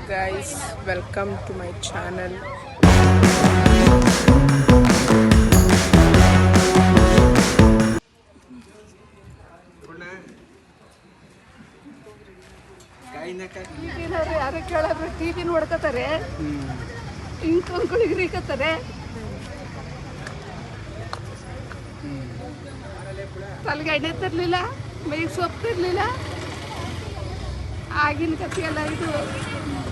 guys, welcome to my channel. ಯಾರು ಕೇಳಿದ್ರೆ TV ನೋಡ್ಕೋತಾರೆ, ಇಂಕೊಂಡ್ಗಳಿಗೆ ರೀಕತ್ತಾರೆ, ತಲೆಗೆ ಎಣ್ಣೆ ತರಲಿಲ್ಲ, ಮೈಗೆ ಸೊಪ್ಪು ತರಲಿಲ್ಲ. ಆಗಿನ ಕಥೆಯಲ್ಲ ಇದು.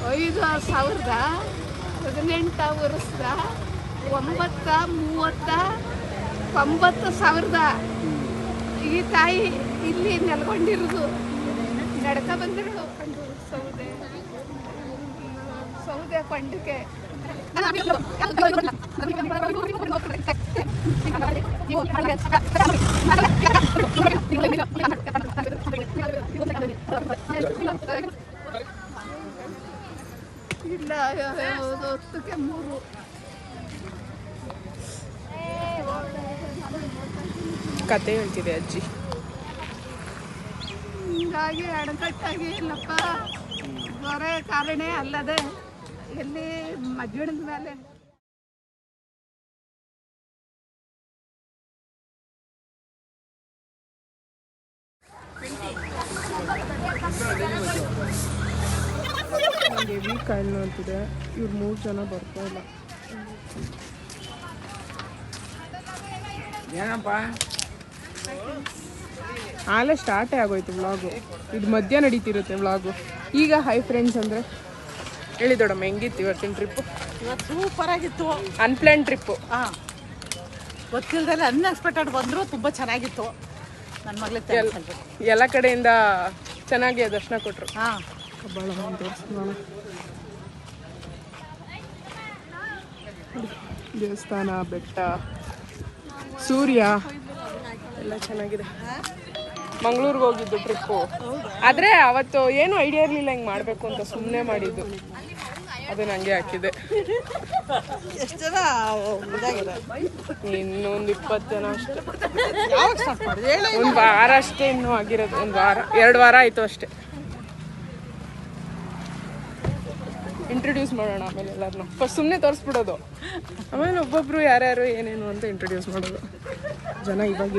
5,000 18 ವರ್ಷದ 9,30,90,000 ಈ ತಾಯಿ ಇಲ್ಲಿ ನೆಲ್ಕೊಂಡಿರೋದು. ನಡ್ಕ ಬಂದಿರೋದು ಸೌದೆ ಕೊಂಡಕ್ಕೆ. ಇಲ್ಲ 10ಕ್ಕೆ 3 ಕತೆ ಹೇಳ್ತಿದೆ ಅಜ್ಜಿ. ಹಿಂಗಾಗಿ ಅಣಕಟ್ಟಾಗಿ ಇಲ್ಲಪ್ಪ, ದೊರೆ ಕಾರಣ ಅಲ್ಲದೆ ಎಲ್ಲಿ ಮಧ್ಯಾಹ್ನದ ಮೇಲೆ ನನಗೆ ವೀಕ್ ಆಯಿಲ್ ಅಂತಿದೆ. ಇವ್ರು 3 ಜನ ಬರ್ತಾ ಇಲ್ಲ. ಏನಪ್ಪ ಆಲೇ ಸ್ಟಾರ್ಟೇ ಆಗೋಯ್ತು ವ್ಲಾಗು. ಇದು ಮಧ್ಯ ನಡೀತಿರುತ್ತೆ ವ್ಲಾಗು. ಈಗ ಹೈ ಫ್ರೆಂಡ್ಸ್ ಅಂದರೆ ಹೇಳಿ ದೊಡ್ಡಮ್ಮ, ಹೆಂಗಿತ್ತು ಇವತ್ತಿನ ಟ್ರಿಪ್ಪು? ಇವತ್ತು ಸೂಪರ್ ಆಗಿತ್ತು. ಅನ್ಪ್ಲಾನ್ ಟ್ರಿಪ್ಪು. ಹಾಂ, ಗೊತ್ತಿಲ್ಲದೆ ಅನ್ಎಕ್ಸ್ಪೆಕ್ಟೆಡ್ ಬಂದರೂ ತುಂಬ ಚೆನ್ನಾಗಿತ್ತು. ನನ್ನ ಮಗಳಿಗೆ ಎಲ್ಲ ಕಡೆಯಿಂದ ಚೆನ್ನಾಗಿ ದರ್ಶನ ಕೊಟ್ಟರು. ಹಾಂ, ದೇವಸ್ಥಾನ, ಬೆಟ್ಟ, ಸೂರ್ಯ ಎಲ್ಲ ಚೆನ್ನಾಗಿದೆ. ಮಂಗಳೂರಿಗೆ ಹೋಗಿದ್ದು ಟ್ರಿಪ್ಪು. ಆದರೆ ಅವತ್ತು ಏನು ಐಡಿಯಾ ಇರಲಿಲ್ಲ ಹಿಂಗೆ ಮಾಡಬೇಕು ಅಂತ, ಸುಮ್ಮನೆ ಮಾಡಿದ್ದು. ಅದು ನನಗೆ ಹಾಕಿದೆ. ಎಷ್ಟು ಜನ ಇನ್ನೊಂದು 20 ಜನ ಅಷ್ಟೇ. ಯಾವಾಗ ಸ್ಟಾರ್ಟ್ ಮಾಡಿದೆ ಹೇಳಿ? ಒಂದು ವಾರ ಅಷ್ಟೇ ಇನ್ನೂ ಆಗಿರೋದು. 1 ವಾರ 2 ವಾರ ಆಯಿತು ಅಷ್ಟೇ. ಇಂಟ್ರೊಡ್ಯೂಸ್ ಮಾಡೋಣ ಆಮೇಲೆ ಎಲ್ಲರನ್ನೂ. ಫಸ್ಟ್ ಸುಮ್ಮನೆ ತೋರಿಸ್ಬಿಡೋದು, ಆಮೇಲೆ ಒಬ್ಬೊಬ್ಬರು ಯಾರ್ಯಾರು ಏನೇನು ಅಂತ ಇಂಟ್ರೊಡ್ಯೂಸ್ ಮಾಡೋದು. ಜನ ಇವಾಗ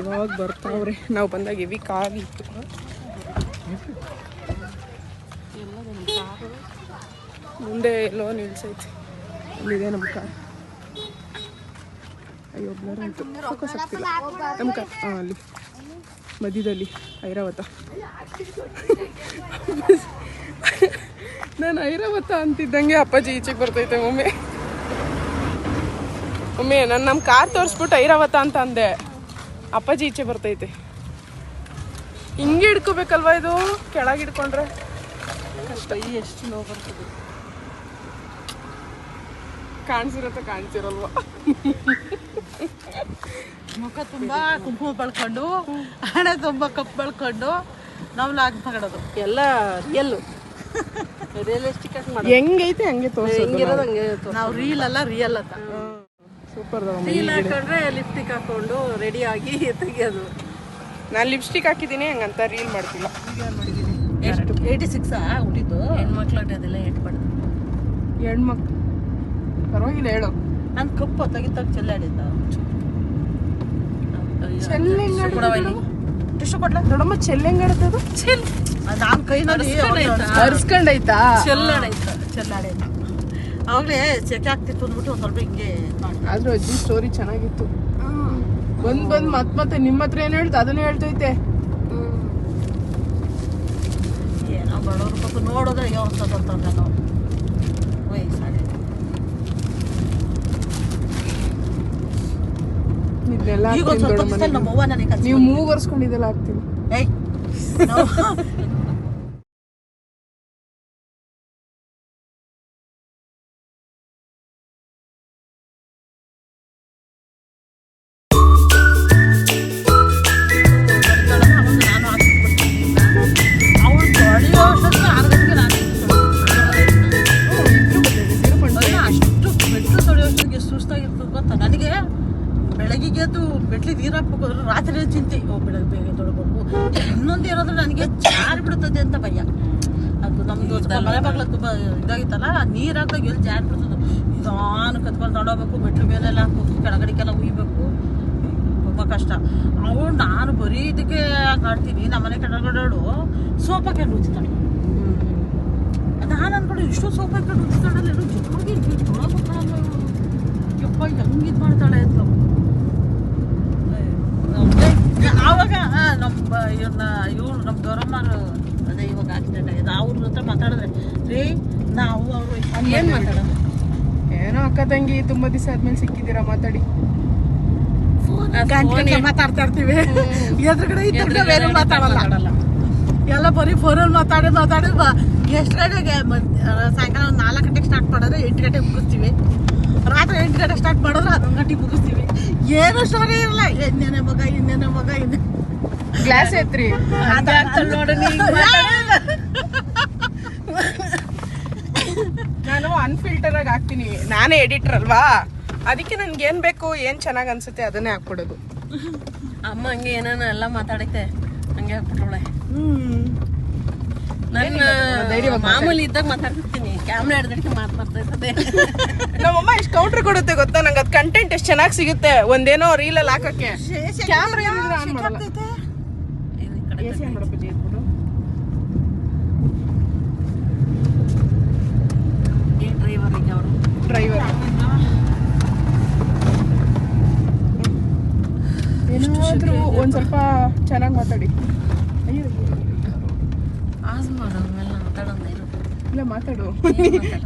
ಬರ್ತಾವ್ರೆ. ನಾವು ಬಂದಾಗ ಹೆವಿ ಕಾಗಿತ್ತು. ಮುಂದೆ ಎಲ್ಲೋ ನಿಲ್ಸೈತಿ. ಇಲ್ಲಿದೆ ನಮ್ಮ ಕಾರ್. ಅಯ್ಯೋ ಬ್ಲರ್ ಆಯಿತು, ಫೋಕಸ್ ಆಗ್ತಿಲ್ಲ. ನಮ್ಮ ಕಾರ್ ಅಲ್ಲಿ ಮಧ್ಯದಲ್ಲಿ ಐರಾವತ. ನಾನು ಐರಾವತ ಅಂತಿದ್ದಂಗೆ ಅಪ್ಪಾಜಿ ಈಚೆಗೆ ಬರ್ತೈತೆ. ಒಮ್ಮೆ ನಾನು ನಮ್ಮ ಕಾರ್ ತೋರಿಸ್ಬಿಟ್ಟು ಐರಾವತ ಅಂತ ಅಂದೆ, ಅಪ್ಪಾಜಿ ಈಚೆ ಬರ್ತೈತೆ. ಹಿಂಗೆ ಹಿಡ್ಕೋಬೇಕಲ್ವಾ ಇದು? ಕೆಳಗೆ ಹಿಡ್ಕೊಂಡ್ರೆ ಕಷ್ಟ. ಎಷ್ಟು ನೋವು ಬರ್ತದೆ. ಕಾಣಿಸಿರತ್ತೆ ಕಾಣಿಸಿರಲ್ವ? ಮುಖ ತುಂಬ ಕುಂಕುಮ ಬಳ್ಕೊಂಡು, ಹಣೆ ತುಂಬ ಕಪ್ಪು ಬಳ್ಕೊಂಡು ನಾವು ಲಾಗ್ ತಗೊಳೋದು ಎಲ್ಲ ರಿಯಲ್ಲು, ರಿಯಲಿಸ್ಟಿಕ್ ಆಗಿ ಮಾಡಿ ಹೆಂಗೈತೆ ಹಂಗೆ ಹೆಂಗಿರೋದು ಹಂಗೆ ನಾವು ರೀಲ್ ಅಲ್ಲ ರಿಯಲ್ ಅಂತ. ಸೂಪರ್. ರೀಲ್ ಹಾಕೊಂಡ್ರೆ ಲಿಪ್ಸ್ಟಿಕ್ ಹಾಕೊಂಡು ರೆಡಿ ಆಗಿ ತೆಗಿಯೋದು. ನಾನು ಲಿಪ್ಸ್ಟಿಕ್ ಹಾಕಿದ್ದೀನಿ ಹಂಗಂತ ರೀಲ್ ಮಾಡ್ತಿಲ್ಲ. 86 ಹುಟ್ಟಿದ್ದು ಹೆಣ್ಮಕ್ಳು ಅದೆಲ್ಲ ಇಟ್ಬಾರ್ದು. ಹೆಣ್ಮಕ್ಳು ಪರವಾಗಿಲ್ಲ ಹೇಳು. ನನ್ನ ಕಪ್ಪು ತೆಗಿತಾಗ ಚೆಲ್ಲಾಡಿದ್ದ. ಟಿಶ್ಯೂ ಕೊಡ್ಲ ದೊಡ್ಡಮ್ಮ ಚೆಲ್ಲಂಗಡದು. ನಾನು ಕೈನಲ್ಲಿ ಹರ್ಸ್ಕೊಂಡೈತಾ? ಚೆಲ್ಲಾಡೈತ. ಅವಾಗಲೇ ಸೆಕೆ ಆಗ್ತಿತ್ತು ಅಂದ್ಬಿಟ್ಟು ಒಂದು ಸ್ವಲ್ಪ ಹಿಂಗೆ ಆದ್ರೂ ಅಜ್ಜಿ ಸ್ಟೋರಿ ಚೆನ್ನಾಗಿತ್ತು. ಬಂದ್ ಮತ್ತೆ ನಿಮ್ಮ ಹತ್ರ ಏನು ಹೇಳ್ತು ಅದನ್ನೇ ಹೇಳ್ತೈತೆ. ಏನೋ ಬಡವ್ರ ಪಕ್ಕ ನೋಡೋದ್ರೆ ಯೋನ್ಸದಂತ ನಾವು ವಯಸ್ಸಾಗಿ ಇದನ್ನೆಲ್ಲ ಈಗ ಒಂದು ಸ್ವಲ್ಪ ದಿವಸ ನಮ್ಮ ಅವ್ವ ನನಗೆ ನೀವು ಮೂಗರ್ಸ್ಕೊಂಡಿದ್ದೆಲ್ಲ ಹಾಕ್ತೀನಿ. ಏಯ್ ಅವಳು ತೊಳೆಯೋ ಅಷ್ಟೊತ್ತಿಗೆ 6 ಗಂಟೆಗೆ ನಾನು ಅಷ್ಟು ಬೆಟ್ಟು ತೊಳೆಯೋಷ್ಟಿಗೆ ಸುಸ್ತಾಗಿತ್ತು ಗೊತ್ತಾ ನನಗೆ. ಬೆಳಗ್ಗೆ ಎದ್ದು ಬೆಟ್ಲಿಗೆ ನೀರು ಹಾಕ್ಬೇಕು ರಾತ್ರಿ ಚಿಂತೆ, ಬೆಳಗ್ಗೆ ಬೇಗ ತೊಳ್ಬೇಕು. ಇನ್ನೊಂದು ಏನಂದ್ರೆ ನನಗೆ ಜಾರಿ ಬಿಡುತ್ತೆ ಇರ್ತದಲ್ಲ ನೀರಾಗ್ದಾಗ ಎಲ್ಲಿ ಜಾರಿ ಬಿಡ್ತದ ನಿಧಾನ ಕತ್ಕೊಂಡು ತಗೊಂಡೋಗ್ಬೇಕು ಮೆಟ್ಲು ಮೇಲೆಲ್ಲ ಕೆಳಗಡೆಗೆಲ್ಲ ಉಯ್ಬೇಕು ತುಂಬ ಕಷ್ಟ ಅವಳು ನಾನು ಬರೀ ಇದಕ್ಕೆ ಆಡ್ತೀನಿ ನಮ್ಮನೆ ಕೆಳಗಡೆ ಸೋಪ್ ಹಾಕೊಂಡು ಉಚ್ತಾಳೆ ನಾನು ಅನ್ಕೊಂಡು ಇಷ್ಟು ಸೋಪ್ ಹಾಕೊಂಡು ಉಚ್ತಾಳಲ್ಲ ಎಲ್ಲೂ ಜೋಗಿ ತೊಳಗೋತಾಳಲ್ಲ ಯಪ್ಪ ಹೆಂಗೆ ಇದು ಮಾಡ್ತಾಳೆ ಅಂತ ಆವಾಗ ಇವಳು ನಮ್ಮ ಗೌರಮ್ಮರು ಅದೇ ಇವಾಗ ಆಕ್ಸಿಡೆಂಟ್ ಆಗಿದೆ ಅವ್ರ ಹತ್ರ ಮಾತಾಡಿದ್ರೆ ರೀ ನಾವು ಅವರು ಏನ್ ಮಾತಾಡೋದು ಏನೋ ಅಕ್ಕ ತಂಗಿ ತುಂಬಾ ದಿವಸ ಆದ್ಮೇಲೆ ಸಿಕ್ಕಿದ್ದೀರಾ ಮಾತಾಡಿ ಮಾತಾಡ್ತಾ ಇರ್ತೀವಿ ಎದುರುಗಡೆ ಇದ್ದರೆ ಏನು ಮಾತಾಡಲ್ಲ ಎಲ್ಲ ಬರೀ ಫೋನಲ್ಲಿ ಮಾತಾಡಿ ಎಷ್ಟು ಗಂಟೆಗೆ ಸಾಯಂಕಾಲ ಒಂದು 4 ಗಂಟೆಗೆ ಸ್ಟಾರ್ಟ್ ಮಾಡಿದ್ರೆ 8 ಗಂಟೆಗೆ ಮುಗಿಸ್ತೀವಿ ರಾತ್ರಿ 8 ಗಂಟೆಗೆ ಸ್ಟಾರ್ಟ್ ಮಾಡಿದ್ರೆ 11 ಗಂಟೆಗೆ ಮುಗಿಸ್ತೀವಿ ಏನು ಸ್ಟೋರಿ ಇರಲ್ಲ ಇನ್ನೇನೆ ಮಗ ಗ್ಲಾಸ್ ಐತ್ರಿ ನೋಡಿ ನಾನು ಅನ್ಫಿಲ್ಟರ್ ಆಗಿ ಹಾಕ್ತೀನಿ ನಾನೇ ಎಡಿಟರ್ ಅಲ್ವಾ ಅದಕ್ಕೆ ನನ್ಗೆ ಏನ್ ಬೇಕು ಏನ್ ಚೆನ್ನಾಗ್ ಅನ್ಸುತ್ತೆ ಅದನ್ನೇ ಹಾಕ್ಬಿಡೋದು ಅಮ್ಮ ಹಂಗೆ ಏನಾನ ಎಲ್ಲ ಮಾತಾಡೈತೆ ಹಂಗೆ ಹಾಕ್ಬಿಟ್ಟವಳೆ ನನ್ನ ಮಾಮೂಲಿ ಇದ್ದಾಗ ಮಾತಾಡ್ತಿರ್ತೀನಿ ಕ್ಯಾಮ್ರಾ ಹಿಡ್ದಕ್ಕೆ ಮಾತಾಡ್ತಾ ಇರ್ತದೆ ನಮ್ಮಮ್ಮ ಎಷ್ಟು ಕೌಂಟರ್ ಕೊಡುತ್ತೆ ಗೊತ್ತಾ ನಂಗೆ ಅದ್ ಕಂಟೆಂಟ್ ಎಷ್ಟು ಚೆನ್ನಾಗಿ ಸಿಗುತ್ತೆ ಒಂದೇನೋ ರೀಲ್ ಅಲ್ಲಿ ಹಾಕಕ್ಕೆ ಕ್ಯಾಮ್ರಾ ಆನ್ ಮಾಡಲ್ಲ AC ಆನ್ ಮಾಡಪ್ಪ ಜಿ ಇಟ್ಬಿಡು. ಡ್ರೈವರ್ ಈಗ ಅವರು ಡ್ರೈವರ್ ಏನಾದ್ರೂ ಒಂದ್ ಸ್ವಲ್ಪ ಚೆನ್ನಾಗಿ ಮಾತಾಡಿ ಅಯ್ಯೋ ಆಸ್ ಮಾಡು ಆಮೇಲೆ ಮಾತಾಡೋದು ಇಲ್ಲ ಮಾತಾಡು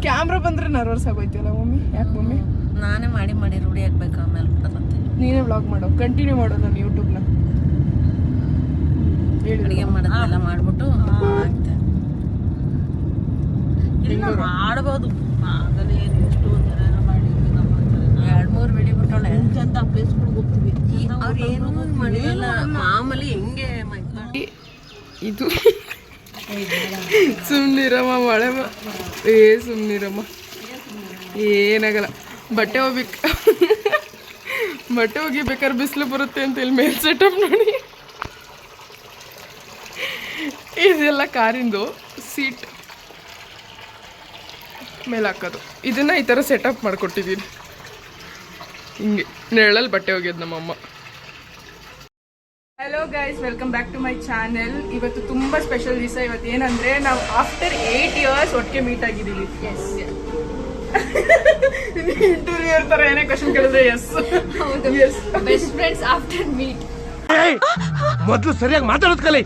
ಕ್ಯಾಮ್ರಾ ಬಂದ್ರೆ ನರ್ವಸ್ ಆಗೋಯ್ತಲ್ಲ ಮಮ್ಮಿ ಯಾಕೆ ಮಮ್ಮಿ ನಾನೇ ಮಾಡಿ ರೂಢಿ ಆಗ್ಬೇಕು ಆಮೇಲೆ ಬಿಡಲ್ಲಂತೆ ನೀನೇ ವ್ಲಾಗ್ ಮಾಡು ಕಂಟಿನ್ಯೂ ಮಾಡು ನಾನು ಯೂಟ್ಯೂಬ್ನ ಅಡುಗೆ ಮಾಡೋದೆಲ್ಲ ಮಾಡ್ಬಿಟ್ಟು ಆಗ್ತೆ ಇಲ್ಲ ಮಾಡ್ಬೋದು ಆಗಲೇ ಎಷ್ಟು ಮಾಡಿ 2-3 ವಿಡಿಯೋ ಬಿಟ್ಟವಳೆ ಚಂದ ಪ್ಲೇಸ್ಗಳಿಗೆ ಹೋಗ್ತೀವಿ ಅವ್ರು ಏನೂ ಮಾಡಿಲ್ಲ ಮಾಮೂಲಿ ಹೆಂಗೆ ಇದು ಸುಮ್ನಿರಮ್ಮ ಮಳೆ ಸುಮ್ನಿರಮ್ಮ ಏನಾಗಲ್ಲ ಬಟ್ಟೆ ಹೋಗಿಬೇಕಾದ್ರೆ ಬಿಸಿಲು ಬರುತ್ತೆ ಅಂತ ಇಲ್ಲಿ ಮೇಲ್ ಸೆಟಪ್ ನೋಡಿ ಇದೆಲ್ಲ ಕಾರಿಂದು ಸೀಟ್ ಮೇಲೆ ಹಾಕೋದು ಇದನ್ನ ಈ ಥರ ಸೆಟಪ್ ಮಾಡಿಕೊಟ್ಟಿದ್ದೀನಿ ಹಿಂಗೆ ನೆರಳಲ್ಲಿ ಬಟ್ಟೆ ಹೋಗ್ಯದ ನಮ್ಮಮ್ಮ hello guys welcome back to my channel ಇವತ್ತು ತುಂಬ ಸ್ಪೆಷಲ್ ದಿವಸ ಇವತ್ತು ಏನಂದ್ರೆ ನಾವು ಆಫ್ಟರ್ 8 years ಒಟ್ಟಿಗೆ ಮೀಟ್ ಆಗಿದ್ದೀವಿ ಇಂಟರ್ವ್ಯೂರ್ ತರ ಏನೇ ಕ್ವಶನ್ ಕೇಳಿದ್ರೆ as best friends after meet ಮೊದಲು ಸರಿಯಾಗಿ ಮಾತಾಡೋದು ಕಲಿ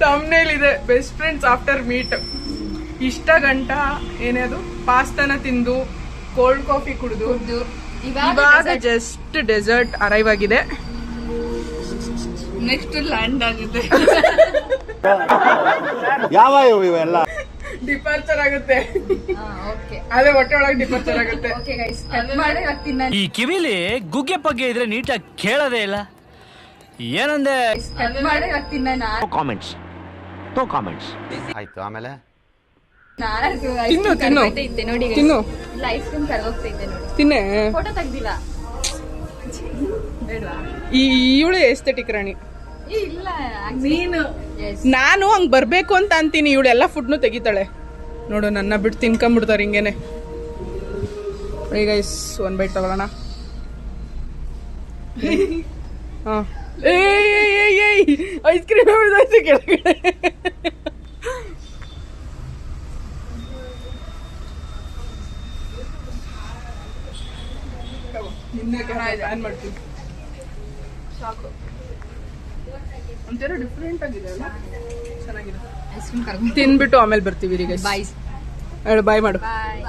ತಮ್ನೇಲ್ ಇದೆ ಬೆಸ್ಟ್ ಫ್ರೆಂಡ್ಸ್ ಆಫ್ಟರ್ ಮೀಟ್ ಇಷ್ಟ ಗಂಟ ಏನೇ ಅದು ಪಾಸ್ತಾನ ತಿಂದು ಕೋಲ್ಡ್ ಕಾಫಿ ಕುಡಿದು ಇವಾಗ ಜಸ್ಟ್ ಡೆಸರ್ಟ್ ಅರೈವ್ ಆಗಿದೆ ನೆಕ್ಸ್ಟ್ ಲ್ಯಾಂಡ್ ಆಗುತ್ತೆ ಯಾವ ಇವೆಲ್ಲ ಡಿಪಾರ್ಚರ್ ಆಗುತ್ತೆ ಓಕೆ ಅದೇ ಹೊಟ್ಟೆ ಒಳಗೆ ಡಿಪಾರ್ಚರ್ ಆಗುತ್ತೆ ಓಕೆ ಗೈಸ್ ಕಟ್ ಮಾಡಿ ಹಾಕ್ತೀನಿ ಈ ಕಿವಿಲಿ ಗುಗ್ಗೆ ಪಗ್ಗೆ ಇದ್ರೆ ನೀಟಾಗಿ ಕೇಳೋದೇ ಇಲ್ಲ ಏನಂದೆ ಕಟ್ ಮಾಡಿ ಹಾಕ್ತೀನಿ ನಾನು ಕಾಮೆಂಟ್ಸ್ ನೋ ಕಾಮೆಂಟ್ಸ್ ಆಯ್ತು ಆಮೇಲೆ ತಿನ್ನು ತಿನ್ನು ಇದ್ದೆ ನೋಡಿ ತಿನ್ನು ಇಲ್ಲ ಐಸ್ ಕ್ರೀಮ್ ಕರ್ಗೋಗ್ತಾ ಇದ್ದೆ ನೋಡಿ ತಿನ್ನೆ ಫೋಟೋ ತೆಗ್ದಿಲ್ಲ ಬೇಡವಾ ಇವಳು ಎಸ್ಥೆಟಿಕ್ ರಾಣಿ ಇಲ್ಲ ನೀನು ನಾನು ಹಂಗ್ ಬರ್ಬೇಕು ಅಂತ ಅಂತೀನಿ ಇವಳೆಲ್ಲ ಫುಡ್ನು ತೆಗಿತಾಳೆ ನೋಡು ನನ್ನ ಬಿಟ್ಟು ತಿನ್ಕೊಂಡ್ಬಿಡ್ತಾರೆ ಹಿಂಗೇನೆ ಈಗ ಒಂದ್ ಬೈಟ್ ತಗೊಳ್ಳೋಣ ಹಾ ಐಸ್ ಕ್ರೀಮ್ ಬಿಡ್ದಾಯ್ತು ಕೆಳಗಡೆ ಆನ್ ಮಾಡ್ತೀನಿ ಸಾಕು ಒಂಥರ ಡಿಫ್ರೆಂಟ್ ಆಗಿದೆ ಅಲ್ಲ ಚೆನ್ನಾಗಿದೆ ಐಸ್ ಕ್ರೀಮ್ ಕರ್ಗೋ ತಿನ್ಬಿಟ್ಟು ಆಮೇಲೆ ಬರ್ತೀವಿ ಈಗ ಬಾಯ್ ಹೇಳು ಬಾಯ್ ಮಾಡು ಬಾಯ್